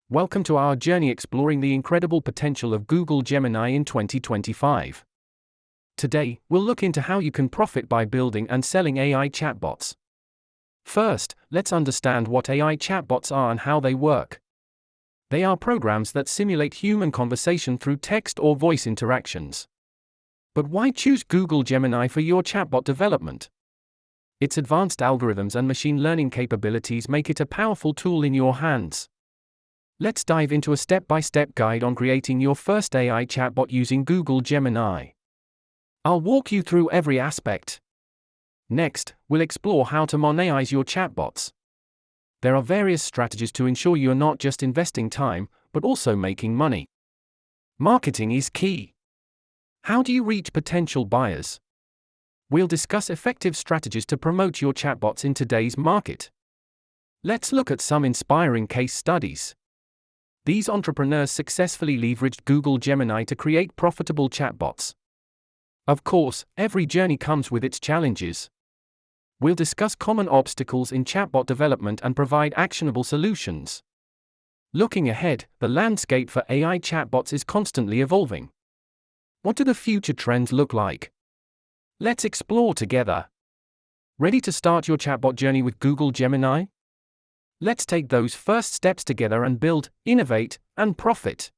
Welcome to our journey exploring the incredible potential of Google Gemini in 2025. Today, we'll look into how you can profit by building and selling AI chatbots. First, let's understand what AI chatbots are and how they work. They are programs that simulate human conversation through text or voice interactions. But why choose Google Gemini for your chatbot development? Its advanced algorithms and machine learning capabilities make it a powerful tool in your hands. Let's dive into a step-by-step guide on creating your first AI chatbot using Google Gemini. I'll walk you through every aspect. Next, we'll explore how to monetize your chatbots. There are various strategies to ensure you're not just investing time, but also making money. Marketing is key. How do you reach potential buyers? We'll discuss effective strategies to promote your chatbots in today's market. Let's look at some inspiring case studies. These entrepreneurs successfully leveraged Google Gemini to create profitable chatbots. Of course, every journey comes with its challenges. We'll discuss common obstacles in chatbot development and provide actionable solutions. Looking ahead, the landscape for AI chatbots is constantly evolving. What do the future trends look like? Let's explore together. Ready to start your chatbot journey with Google Gemini? Let's take those first steps together and build, innovate, and profit.